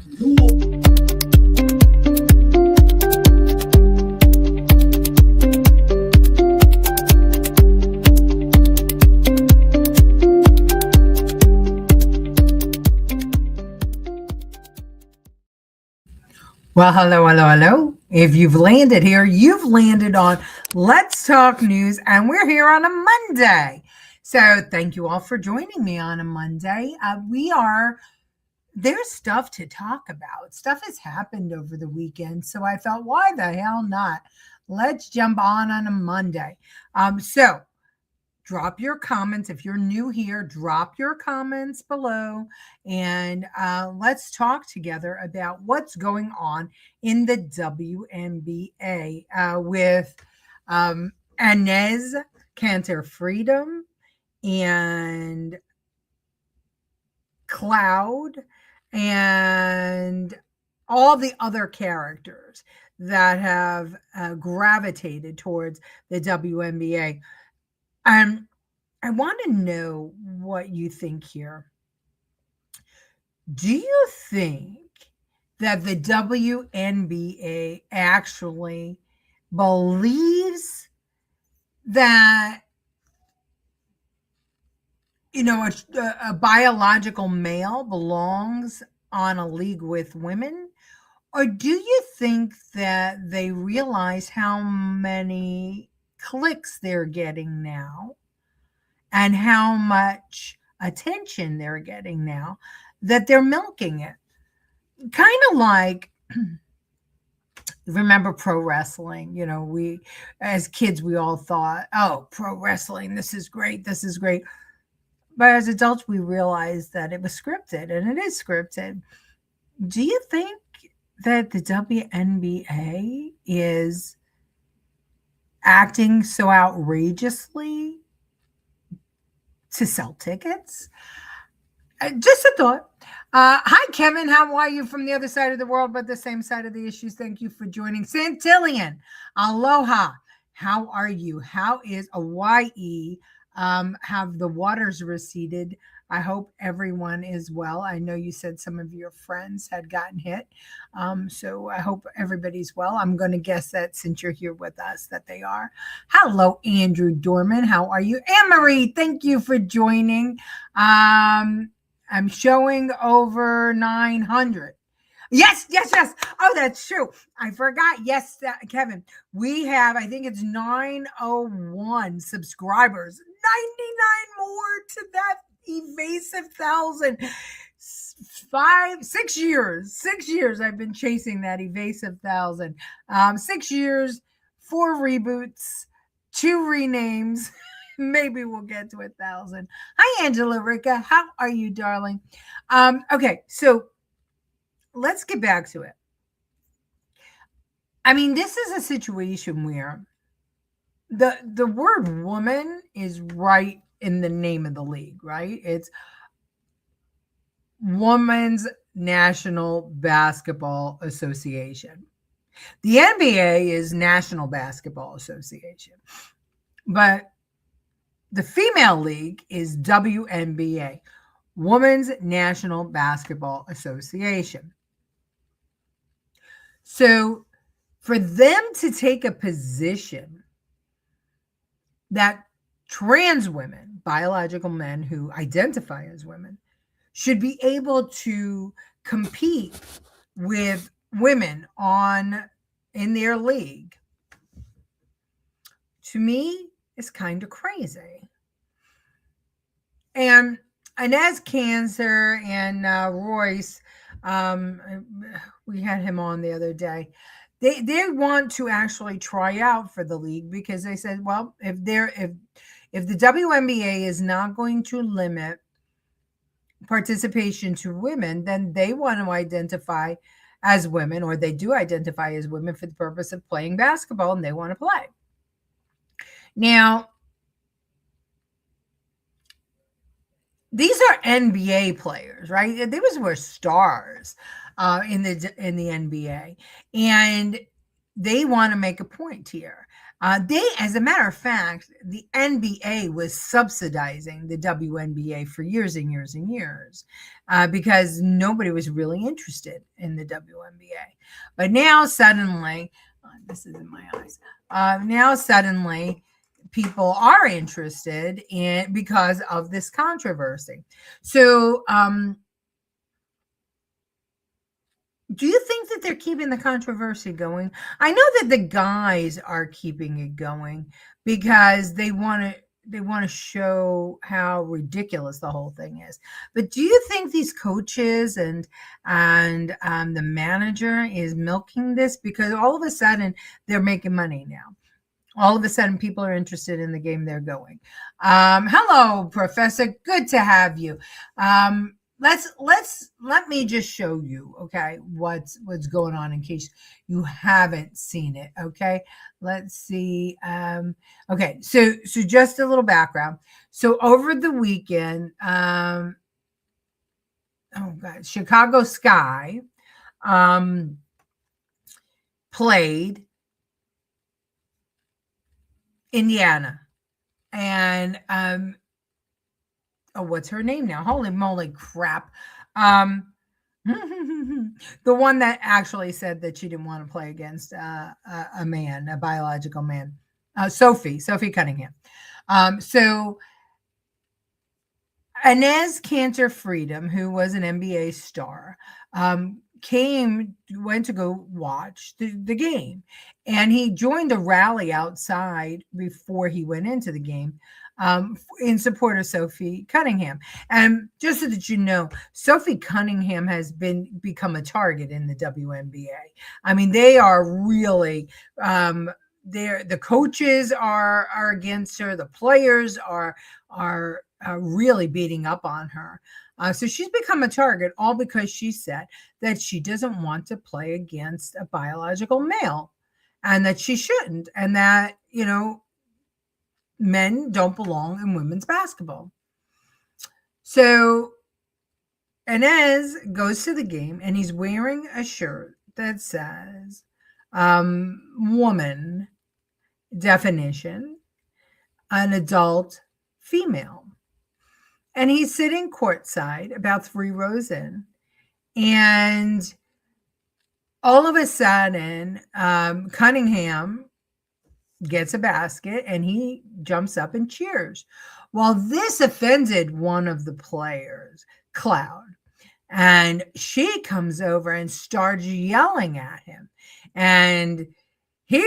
Well, hello, hello, hello. If you've landed here, you've landed on Let's Talk News, and we're here on a Monday. So, thank you all for joining me on a Monday. There's stuff to talk about. Stuff has happened over the weekend, so I felt, why the hell not? Let's jump on a Monday. So, drop your comments. If you're new here, drop your comments below and let's talk together about what's going on in the WNBA with Enes Kanter Freedom and Cloud and all the other characters that have gravitated towards the WNBA. I want to know what you think here. Do you think that the WNBA actually believes that, a biological male belongs on a league with women? Or do you think that they realize how many clicks they're getting now and how much attention they're getting now that they're milking it? Kind of like, remember pro wrestling? We, as kids, we all thought, oh, pro wrestling, this is great. But as adults, we realized that it was scripted, and it is scripted. Do you think that the WNBA is acting so outrageously to sell tickets? Just a thought. Hi, Kevin. How are you from the other side of the world, but the same side of the issues? Thank you for joining. Santillion, aloha. How are you? How is Hawaii? Have the waters receded? I hope everyone is well. I know you said some of your friends had gotten hit. So I hope everybody's well. I'm going to guess that since you're here with us that they are. Hello, Andrew Dorman. How are you? Anne-Marie, thank you for joining. I'm showing over 900. Yes. Oh, that's true. I forgot. Yes, Kevin. We have, I think it's 901 subscribers. 99 more to that evasive 1,000. 6 years I've been chasing that evasive 1,000. 6 years, 4 reboots, 2 renames. Maybe we'll get to 1,000. Hi, Angela Rica. How are you, darling? Okay, so let's get back to it. I mean, this is a situation where the word woman is right in the name of the league, right? It's Women's National Basketball Association. The NBA is National Basketball Association, but the female league is WNBA, Women's National Basketball Association. So for them to take a position that trans women, biological men who identify as women, should be able to compete with women in their league, to me, is kind of crazy. And Enes Kanter and Royce, we had him on the other day. They want to actually try out for the league because they said, well, if the WNBA is not going to limit participation to women, then they want to identify as women, or they do identify as women for the purpose of playing basketball, and they want to play. Now, these are NBA players, right? These were stars in the NBA, and they want to make a point here. As a matter of fact, the NBA was subsidizing the WNBA for years and years and years because nobody was really interested in the WNBA. But now suddenly, this is in my eyes. Now suddenly, people are interested in because of this controversy. So, do you think that they're keeping the controversy going? I know that the guys are keeping it going because they want to show how ridiculous the whole thing is. But do you think these coaches and the manager is milking this because all of a sudden they're making money now? All of a sudden people are interested in the game they're going. Hello, Professor. Good to have you. Let me just show you, okay, what's going on in case you haven't seen it. Okay, let's see. Okay, so just a little background. So over the weekend, oh God, Chicago Sky played Indiana, and what's her name now? Holy moly crap. The one that actually said that she didn't want to play against a man, a biological man. Sophie Cunningham. So Inez Cantor Freedom, who was an NBA star, went to go watch the game. And he joined a rally outside before he went into the game in support of Sophie Cunningham. And just so that you know, Sophie Cunningham has become a target in the WNBA. I mean, they are really the coaches are against her, the players are really beating up on her. So she's become a target all because she said that she doesn't want to play against a biological male and that she shouldn't, and that, men don't belong in women's basketball. So Inez goes to the game and he's wearing a shirt that says woman definition, an adult female. And he's sitting courtside about 3 rows in. And all of a sudden, Cunningham gets a basket and he jumps up and cheers. Well, this offended one of the players, Cloud. And she comes over and starts yelling at him. And he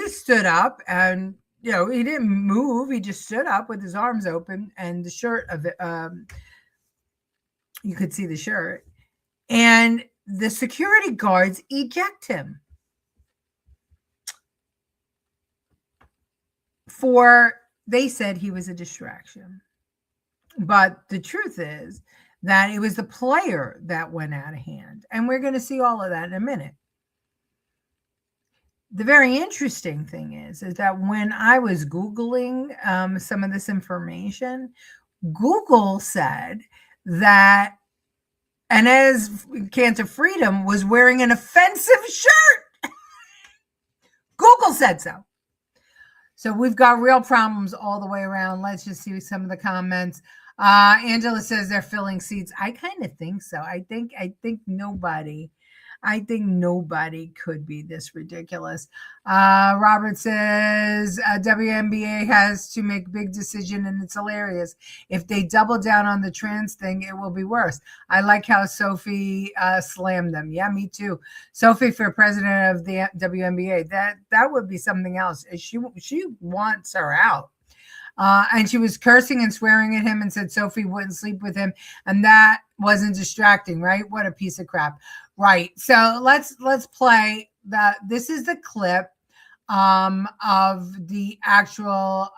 stood up and he didn't move. He just stood up with his arms open and the shirt of it. You could see the shirt. And the security guards eject him they said he was a distraction. But the truth is that it was the player that went out of hand. And we're going to see all of that in a minute. The very interesting thing is that when I was Googling some of this information, Google said that Inez Cantor Freedom was wearing an offensive shirt. Google said so. So we've got real problems all the way around. Let's just see some of the comments. Angela says they're filling seats. I kind of think so. I think nobody could be this ridiculous. Robert says WNBA has to make big decision and it's hilarious. If they double down on the trans thing, it will be worse. I like how Sophie slammed them. Yeah, me too. Sophie for president of the WNBA. That would be something else. She wants her out. And she was cursing and swearing at him and said Sophie wouldn't sleep with him. And that wasn't distracting, right? What a piece of crap. Right. So let's play that. This is the clip of the actual,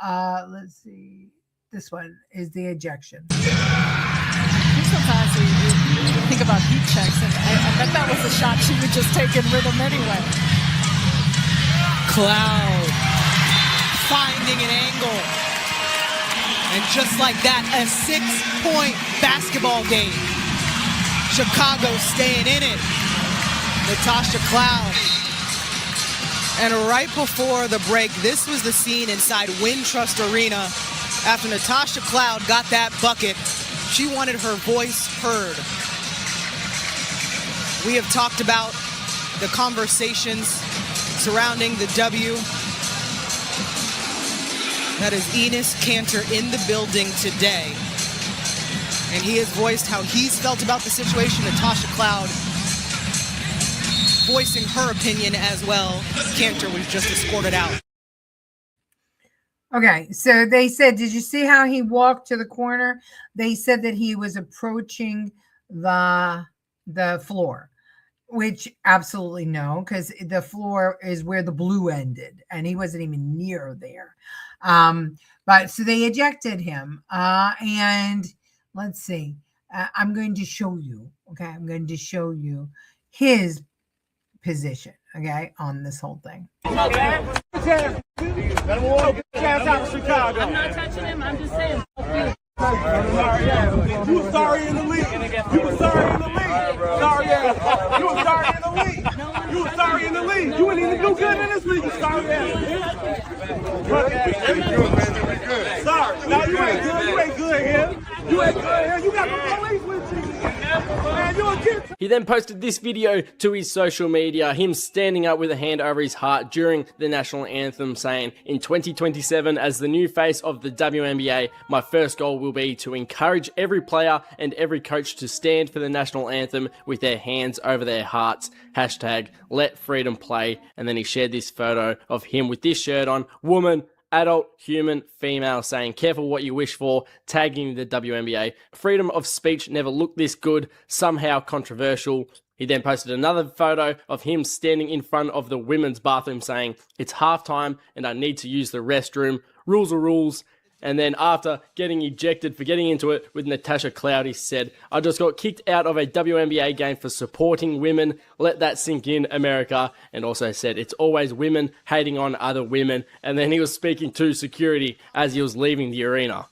let's see. This one is the ejection. Sometimes you think about heat checks, and I bet that was a shot she would just take in rhythm anyway. Cloud finding an angle. And just like that, a 6-point basketball game. Chicago staying in it. Natasha Cloud And right before the break, this was the scene inside Wintrust Arena after Natasha Cloud got that bucket. She wanted her voice heard. We have talked about the conversations surrounding the W. That is Enes Kanter in the building today. And he has voiced how he's felt about the situation. Natasha Cloud voicing her opinion as well. Kanter was just escorted out. Okay, so they said, did you see how he walked to the corner? They said that he was approaching the floor, which absolutely no, because the floor is where the blue ended, and he wasn't even near there. But so they ejected him, and let's see. I'm going to show you. Okay, I'm going to show you his position, okay, on this whole thing. I'm not touching him. I'm just saying. You were sorry in the league. You were sorry in the league. Sorry ass. You were sorry in the league. You were sorry in the league. You wouldn't even do good in this league. You sorry ass. Sorry. No, you ain't good. You ain't good here. You ain't good here. You got the police with you. Man, you a kid. He then posted this video to his social media, him standing up with a hand over his heart during the national anthem, saying, in 2027, as the new face of the WNBA, my first goal will be to encourage every player and every coach to stand for the national anthem with their hands over their hearts. Hashtag let freedom play. And then he shared this photo of him with this shirt on, woman, adult, human, female, saying, careful what you wish for, tagging the WNBA. Freedom of speech never looked this good, somehow controversial. He then posted another photo of him standing in front of the women's bathroom saying, it's halftime and I need to use the restroom. Rules are rules. And then after getting ejected for getting into it with Natasha Cloud, he said, I just got kicked out of a WNBA game for supporting women. Let that sink in, America. And also said, it's always women hating on other women. And then he was speaking to security as he was leaving the arena.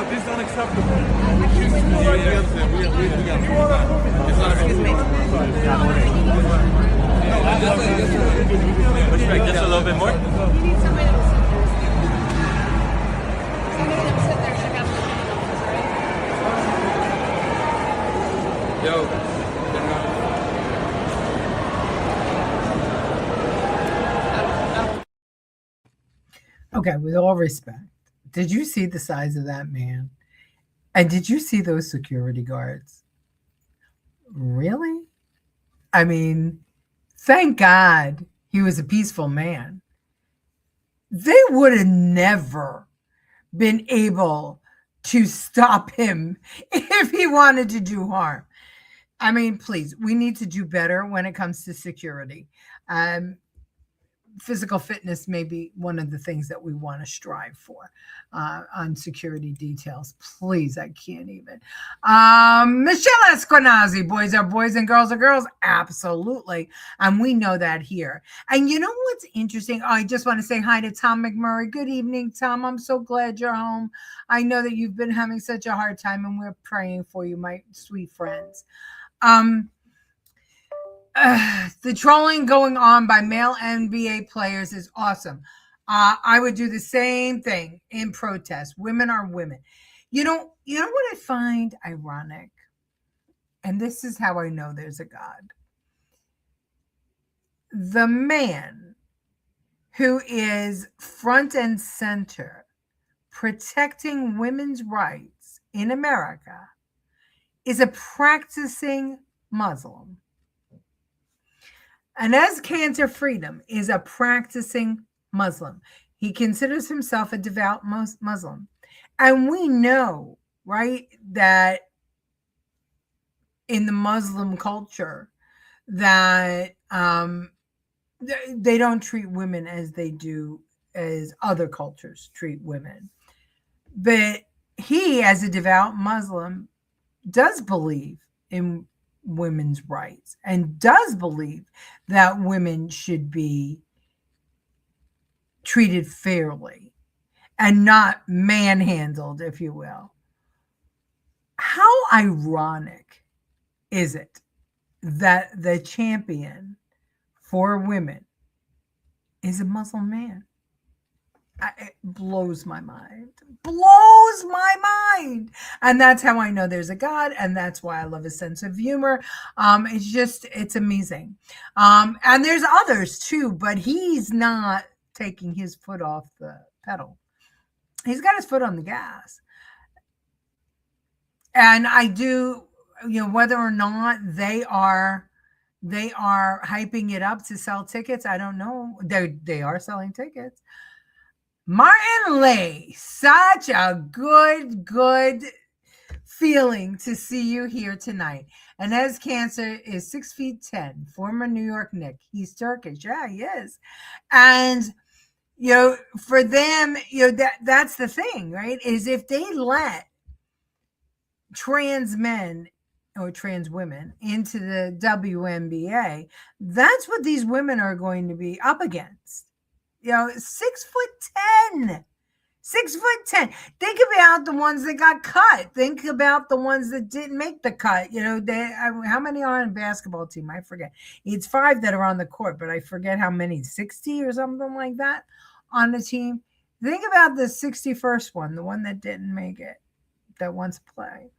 This is unacceptable. Respect just a little bit more. You need somebody that will sit there. Somebody that will sit there, check out the videos, right? Yo. Okay, with all respect, did you see the size of that man? And did you see those security guards? Really? I mean, thank God he was a peaceful man. They would have never been able to stop him if he wanted to do harm. I mean, please, we need to do better when it comes to security. Physical fitness may be one of the things that we want to strive for on security details. Please, I can't even. Michelle Esquenazi, boys are boys and girls are girls. Absolutely. And we know that here. And you know what's interesting? I just want to say hi to Tom McMurray. Good evening, Tom. I'm so glad you're home. I know that you've been having such a hard time and we're praying for you, my sweet friends. The trolling going on by male NBA players is awesome. I would do the same thing in protest. Women are women. You know what I find ironic? And this is how I know there's a God. the man who is front and center protecting women's rights in America is a practicing Muslim. Inez Cantor Freedom is a practicing Muslim. He considers himself a devout Muslim. And we know, right, that in the Muslim culture that they don't treat women as they do as other cultures treat women. But he, as a devout Muslim, does believe in women's rights and does believe that women should be treated fairly and not manhandled, if you will. How ironic is it that the champion for women is a Muslim man? It blows my mind. Blows my mind. And that's how I know there's a God. And that's why I love his sense of humor. It's amazing. And there's others too, but he's not taking his foot off the pedal. He's got his foot on the gas. And I do, whether or not they are hyping it up to sell tickets, I don't know. They are selling tickets. Martin Lee, such a good feeling to see you here tonight. Inez Cantor is 6'10", former New York Knick. He's Turkish. Yeah, he is. And, for them, that's the thing, right? Is if they let trans men or trans women into the WNBA, that's what these women are going to be up against. 6'10", 6'10". Think about the ones that got cut. Think about the ones that didn't make the cut. How many are on a basketball team? I forget. It's 5 that are on the court, but I forget how many, 60 or something like that on the team. Think about the 61st one, the one that didn't make it, that wants to play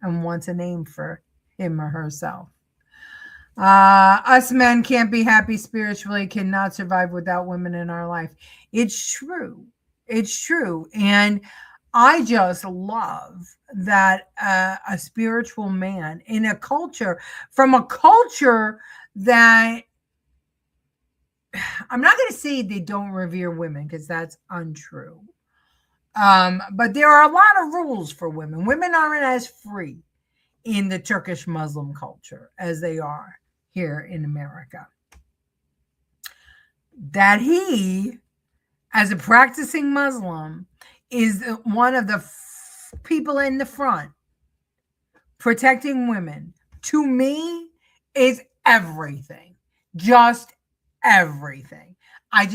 and wants a name for him or herself. Us men can't be happy spiritually, cannot survive without women in our life. It's true. It's true. And I just love that a spiritual man in a culture, from a culture that, I'm not going to say they don't revere women because that's untrue. But there are a lot of rules for women. Women aren't as free in the Turkish Muslim culture as they are here in America. That he, as a practicing Muslim, is one of the people in the front protecting women, to me, is everything. Just everything. I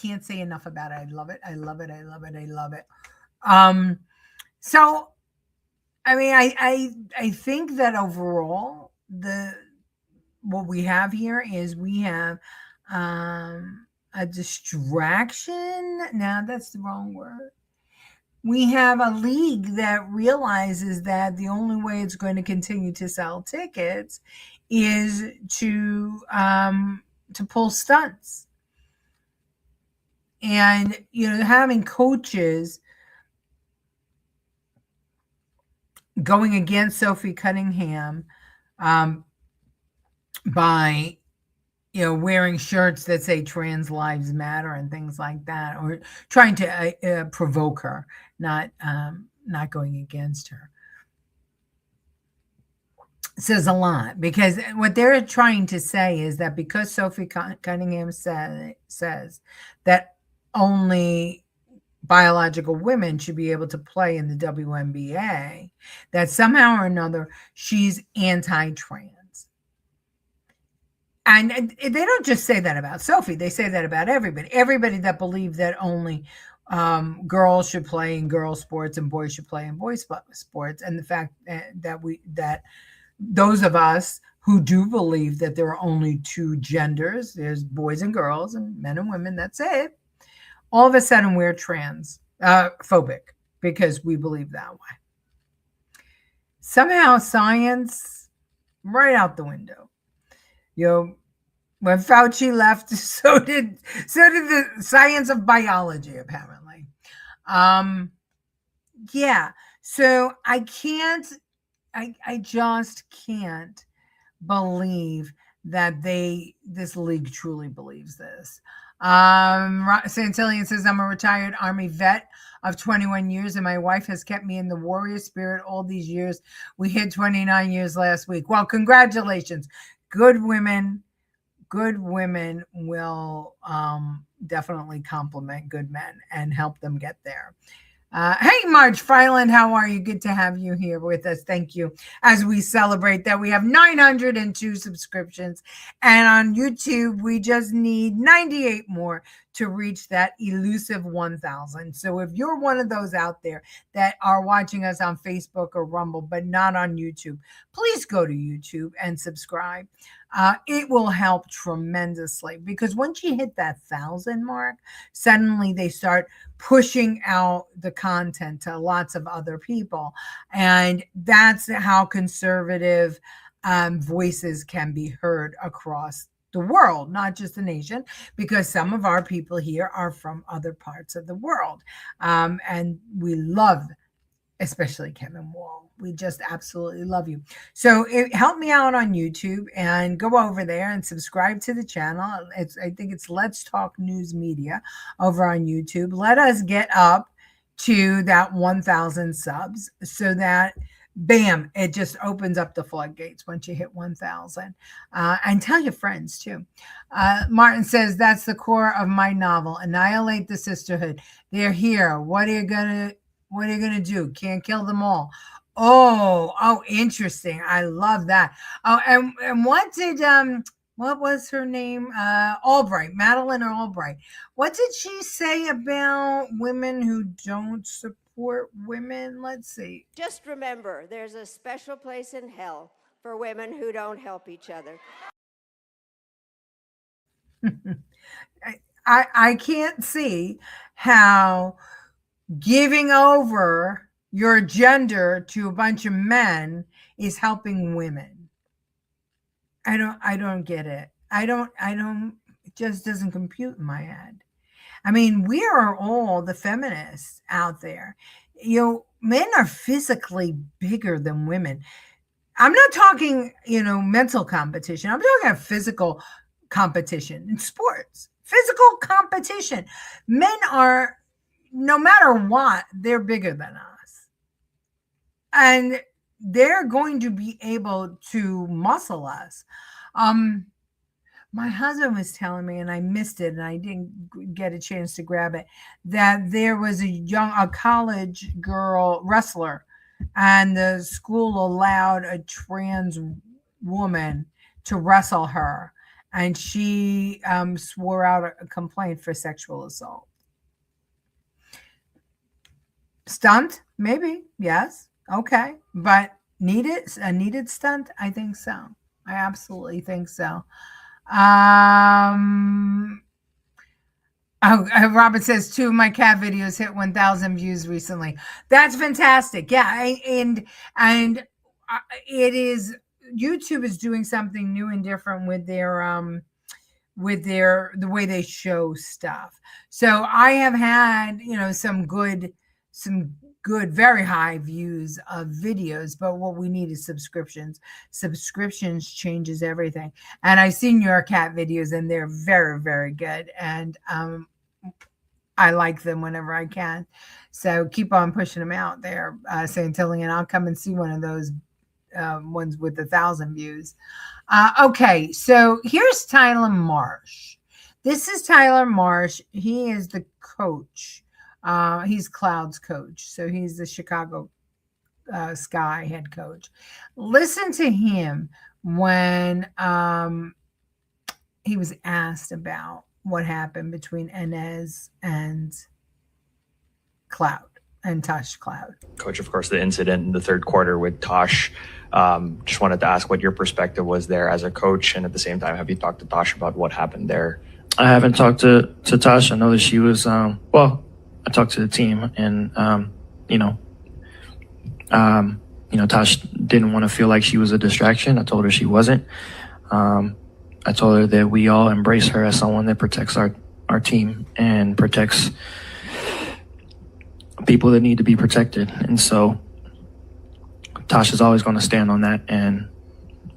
can't say enough about it. I love it. I love it. I love it. I love it. So, I mean, I think that overall, what we have here is we have a distraction. Now, that's the wrong word. We have a league that realizes that the only way it's going to continue to sell tickets is to pull stunts. And, having coaches going against Sophie Cunningham by, wearing shirts that say trans lives matter and things like that, or trying to provoke her, not going against her. It says a lot, because what they're trying to say is that because Sophie Cunningham says that only biological women should be able to play in the WNBA, that somehow or another she's anti-trans. And they don't just say that about Sophie. They say that about everybody. Everybody that believes that only girls should play in girls sports and boys should play in boys sports. And the fact that those of us who do believe that there are only two genders, there's boys and girls and men and women, that's it. All of a sudden we're trans phobic because we believe that way. Somehow science, right out the window. When Fauci left, so did the science of biology, apparently. Yeah. So I just can't believe that this league truly believes this. Santillion says, I'm a retired Army vet of 21 years, and my wife has kept me in the warrior spirit all these years. We hit 29 years last week. Well, congratulations. Good women will definitely compliment good men and help them get there. Hey, Marge Fryland, how are you? Good to have you here with us. Thank you. As we celebrate that we have 902 subscriptions, and on YouTube, we just need 98 more to reach that elusive 1,000. So if you're one of those out there that are watching us on Facebook or Rumble, but not on YouTube, please go to YouTube and subscribe. It will help tremendously, because once you hit that 1,000 mark, suddenly they start pushing out the content to lots of other people. And that's how conservative voices can be heard across the world, not just the nation, because some of our people here are from other parts of the world. And we love, especially Kevin Wall. We just absolutely love you. So help me out on YouTube and go over there and subscribe to the channel. I think it's Let's Talk News Media over on YouTube. Let us get up to that 1,000 subs so that, bam, it just opens up the floodgates once you hit 1,000. And tell your friends too. Martin says, that's the core of my novel. Annihilate the sisterhood. They're here. What are you gonna do? Can't kill them all. Oh, interesting. I love that. Oh, and what was her name? Albright, Madeleine Albright. What did she say about women who don't support women? Let's see. Just remember, there's a special place in hell for women who don't help each other. I can't see how giving over your gender to a bunch of men is helping women. I don't get it. It just doesn't compute in my head. I mean, we are all the feminists out there. Men are physically bigger than women. I'm not talking, mental competition. I'm talking about physical competition in sports. Physical competition. Men are, no matter what, they're bigger than us. And they're going to be able to muscle us. My husband was telling me, and I missed it, and I didn't get a chance to grab it, that there was a college girl wrestler, and the school allowed a trans woman to wrestle her, and she swore out a complaint for sexual assault. Stunt? Maybe, yes. Okay. But a needed stunt? I think so. I absolutely think so. Robert says 2 of my cat videos hit 1,000 views recently. That's fantastic. Yeah. And it is, YouTube is doing something new and different with the way they show stuff. So I have had, some good, very high views of videos, but what we need is subscriptions. Subscriptions changes everything. And I've seen your cat videos, and they're very, very good. And I like them whenever I can. So keep on pushing them out there, Santillion. I'll come and see one of those ones with 1,000 views. Okay, so here's Tyler Marsh. This is Tyler Marsh. He is the coach. He's Cloud's coach. So he's the Chicago Sky head coach. Listen to him when he was asked about what happened between Inez and Cloud and Tosh Cloud. Coach, of course, the incident in the third quarter with Tosh. Just wanted to ask what your perspective was there as a coach, and at the same time, have you talked to Tosh about what happened there? I haven't talked to Tosh. I know that she was, I talked to the team, and, Tosh didn't want to feel like she was a distraction. I told her she wasn't. I told her that we all embrace her as someone that protects our team and protects people that need to be protected. And so Tosh is always going to stand on that, and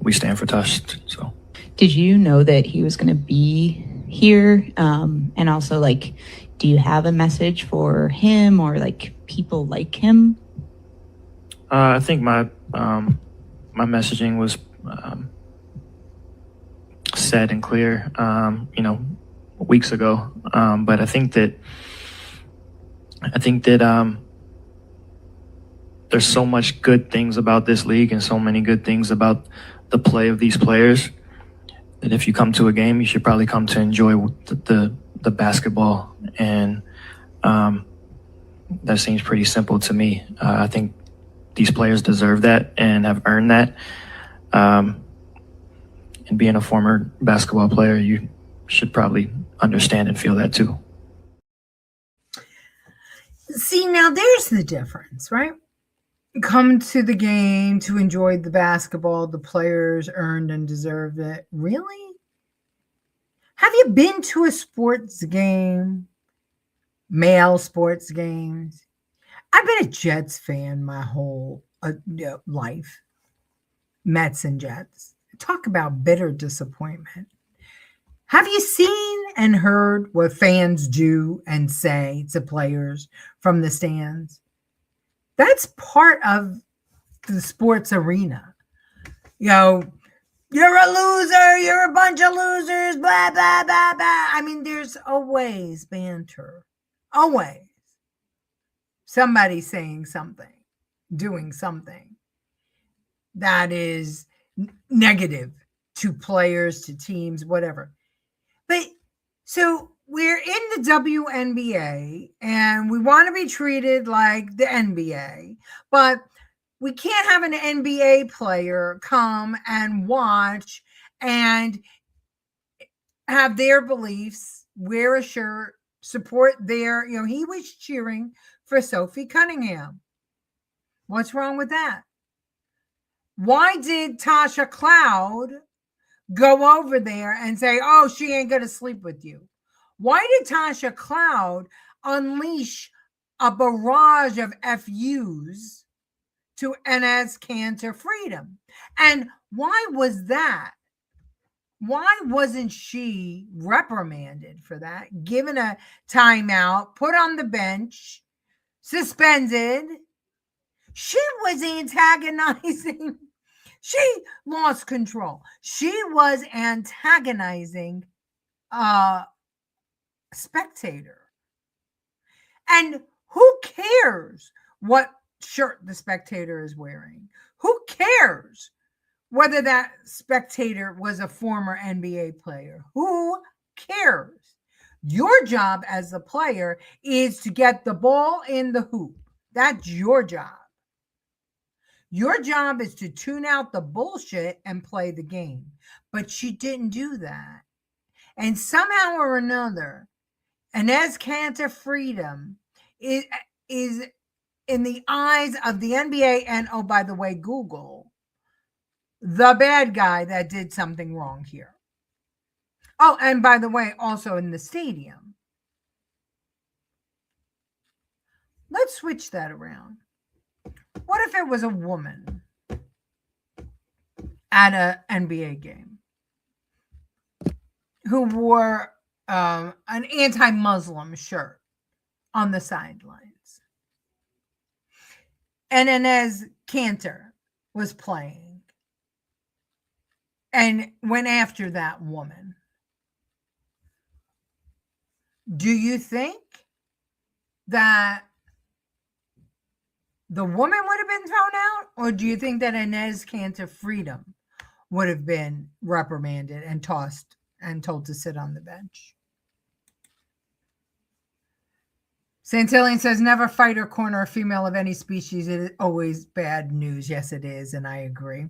we stand for Tosh. So, did you know that he was going to be here? And also, like, do you have a message for him or like people like him? I think my messaging was said and clear, weeks ago. But I think that there's so much good things about this league and so many good things about the play of these players that if you come to a game, you should probably come to enjoy the basketball. And that seems pretty simple to me. I think these players deserve that and have earned that. And being a former basketball player, you should probably understand and feel that too. See, now there's the difference, right? Come to the game to enjoy the basketball. The players earned and deserved it. Really? Have you been to a sports game? Male sports games? I've been a Jets fan my whole life. Mets and Jets. Talk about bitter disappointment. Have you seen and heard what fans do and say to players from the stands? That's part of the sports arena. You're a loser. You're a bunch of losers. Blah, blah, blah, blah. I mean, there's always banter. Always. Somebody saying something, doing something that is negative to players, to teams, whatever. But so we're in the WNBA and we want to be treated like the NBA, but we can't have an NBA player come and watch and have their beliefs, wear a shirt, support their, he was cheering for Sophie Cunningham. What's wrong with that? Why did Tasha Cloud go over there and say, oh, she ain't going to sleep with you? Why did Tasha Cloud unleash a barrage of FUs to Enes Kanter Freedom? And why was that? Why wasn't she reprimanded for that, given a timeout, put on the bench, suspended? She was antagonizing. She lost control. She was antagonizing a spectator. And who cares what shirt the spectator is wearing? Who cares whether that spectator was a former NBA player? Who cares? Your job as a player is to get the ball in the hoop. That's your job. Your job is to tune out the bullshit and play the game. But she didn't do that. And somehow or another, Enes Kanter Freedom is in the eyes of the NBA and, oh, by the way, Google, the bad guy that did something wrong here. Oh, and by the way, also in the stadium. Let's switch that around. What if it was a woman at an NBA game who wore an anti-Muslim shirt on the sidelines? And Enes Kanter was playing and went after that woman. Do you think that the woman would have been thrown out? Or do you think that Enes Kanter Freedom would have been reprimanded and tossed and told to sit on the bench? Santillion says, never fight or corner a female of any species. It is always bad news. Yes, it is. And I agree.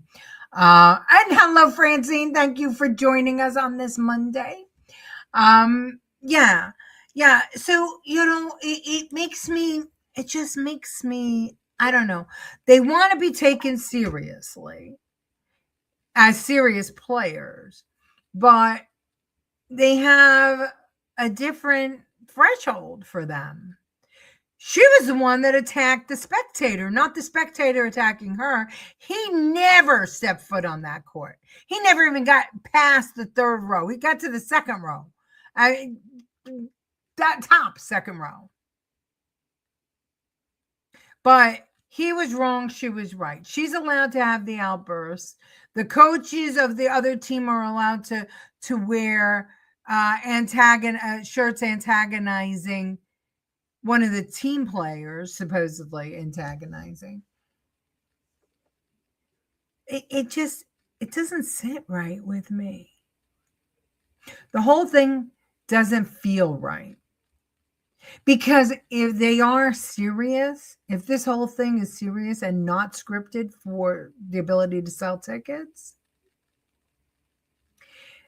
And hello, Francine. Thank you for joining us on this Monday. Yeah. So, it just makes me, I don't know. They want to be taken seriously as serious players. but they have a different threshold for them. She was the one that attacked the spectator, not the spectator attacking her. He never stepped foot on that court. He never even got past the third row. He got to the second row. That top second row. But he was wrong. She was right. She's allowed to have the outbursts. The coaches of the other team are allowed to wear shirts antagonizing one of the team players, supposedly antagonizing. It doesn't sit right with me. The whole thing doesn't feel right. Because if they are serious, if this whole thing is serious and not scripted for the ability to sell tickets,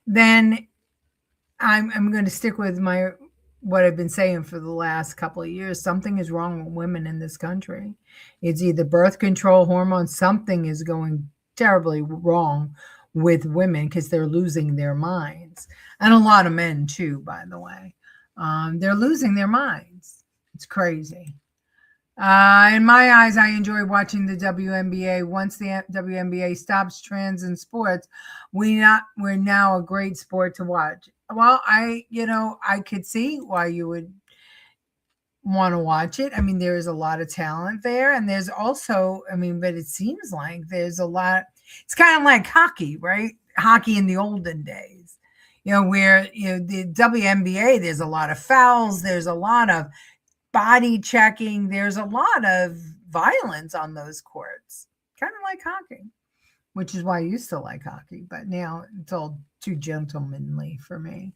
then I'm going to stick with what I've been saying for the last couple of years. Something is wrong with women in this country. It's either birth control, hormones, something is going terribly wrong with women because they're losing their minds. And a lot of men too, by the way. They're losing their minds. It's crazy. In my eyes, I enjoy watching the WNBA. Once the WNBA stops trends in sports, we're now a great sport to watch. Well, I could see why you would want to watch it. I mean, there's a lot of talent there, and there's also, but it seems like there's a lot. It's kind of like hockey, right? Hockey in the olden days. Where, the WNBA, there's a lot of fouls. There's a lot of body checking. There's a lot of violence on those courts, kind of like hockey, which is why I used to like hockey. But now it's all too gentlemanly for me.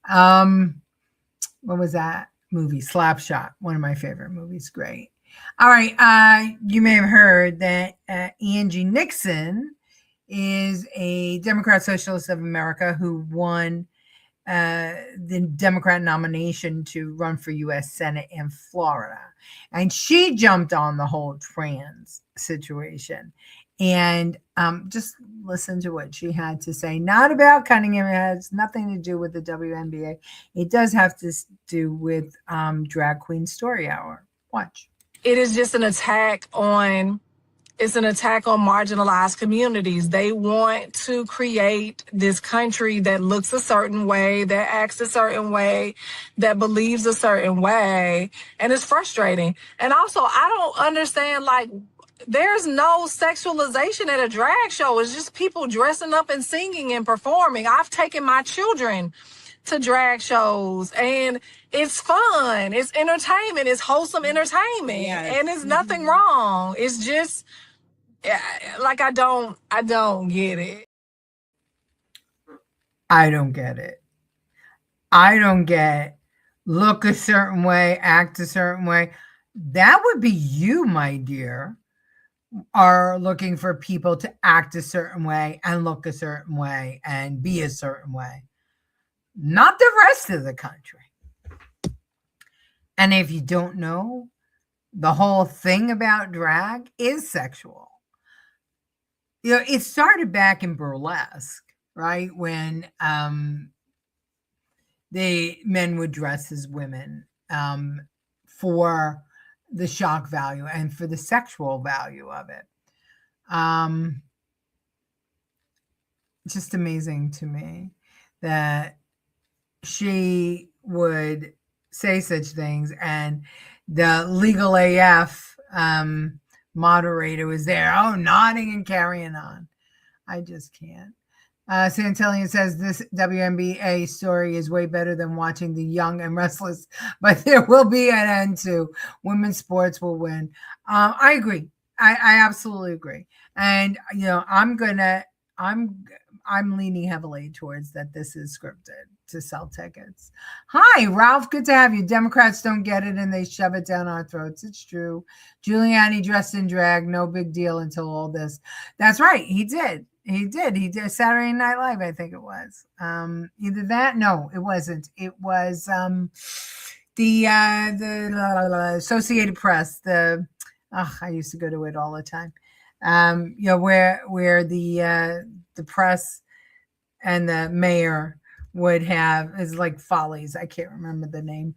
What was that movie? Slapshot, one of my favorite movies. Great. All right. You may have heard that Angie Nixon is a Democrat Socialist of America who won the Democrat nomination to run for U.S. Senate in Florida. And she jumped on the whole trans situation. And just listen to what she had to say. Not about Cunningham. It has nothing to do with the WNBA. It does have to do with Drag Queen Story Hour. Watch. It is just an attack on... It's an attack on marginalized communities. They want to create this country that looks a certain way, that acts a certain way, that believes a certain way. And it's frustrating. And also, I don't understand, there's no sexualization at a drag show. It's just people dressing up and singing and performing. I've taken my children to drag shows, and it's fun. It's entertainment. It's wholesome entertainment. Yes. And it's nothing wrong. It's just... I don't get it. I don't get it. I don't get look a certain way, act a certain way. That would be you, my dear, are looking for people to act a certain way and look a certain way and be a certain way. Not the rest of the country. And if you don't know, the whole thing about drag is sexual. It started back in burlesque, right? When the men would dress as women for the shock value and for the sexual value of it. Just amazing to me that she would say such things, and the Legal AF moderator was there, nodding and carrying on. I just can't. Santillion says this WNBA story is way better than watching the young and restless, but there will be an end to women's sports will win. I agree. I absolutely agree. And I'm leaning heavily towards that this is scripted to sell tickets. Hi, Ralph. Good to have you. Democrats don't get it and they shove it down our throats. It's true. Giuliani dressed in drag. No big deal until all this. That's right. He did. He did Saturday Night Live, I think it was. Either that. No, it wasn't. It was the Associated Press. I used to go to it all the time. Where the press and the mayor would have is like Follies. I can't remember the name.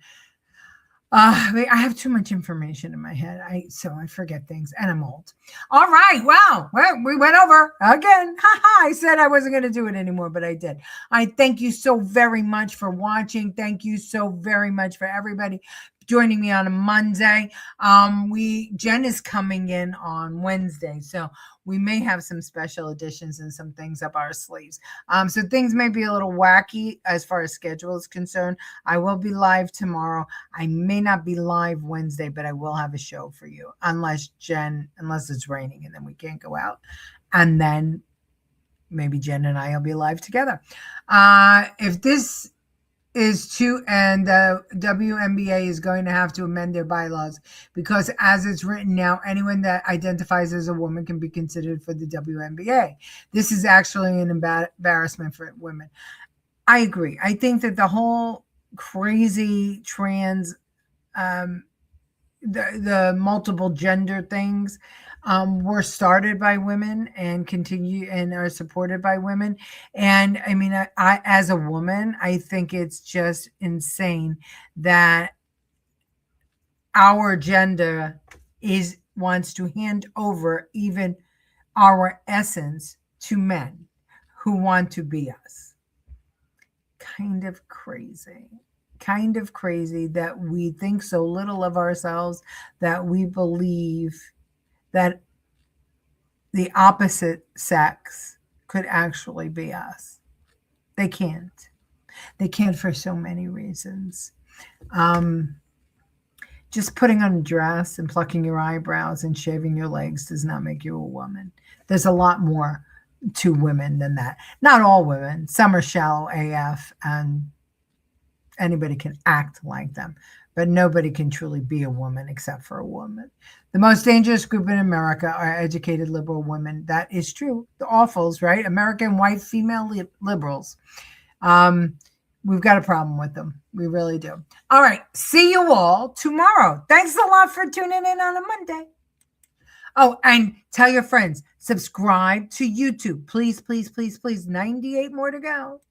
I have too much information in my head. So I forget things, and I'm old. All right. Wow. Well, we went over again. I said I wasn't going to do it anymore, but I did. I thank you so very much for watching. Thank you so very much for everybody joining me on a Monday. Jen is coming in on Wednesday, so we may have some special editions and some things up our sleeves. So things may be a little wacky as far as schedule is concerned. I will be live tomorrow. I may not be live Wednesday, but I will have a show for you, unless it's raining and then we can't go out. And then maybe Jen and I will be live together. If this and the WNBA is going to have to amend their bylaws, because as it's written now, anyone that identifies as a woman can be considered for the WNBA. This is actually an embarrassment for women. I agree. I think that the whole crazy trans, the multiple gender things were started by women and continue and are supported by women. And I mean, I as a woman, I think it's just insane that our gender wants to hand over even our essence to men who want to be us. Kind of crazy that we think so little of ourselves that we believe that the opposite sex could actually be us. They can't for so many reasons. Just putting on a dress and plucking your eyebrows and shaving your legs does not make you a woman. There's a lot more to women than that. Not all women. Some are shallow AF and anybody can act like them, but nobody can truly be a woman except for a woman. The most dangerous group in America are educated liberal women. That is true. The awfuls, right? American white female liberals. We've got a problem with them. We really do. All right. See you all tomorrow. Thanks a lot for tuning in on a Monday. Oh, and tell your friends, subscribe to YouTube. Please, please, please, please. 98 more to go.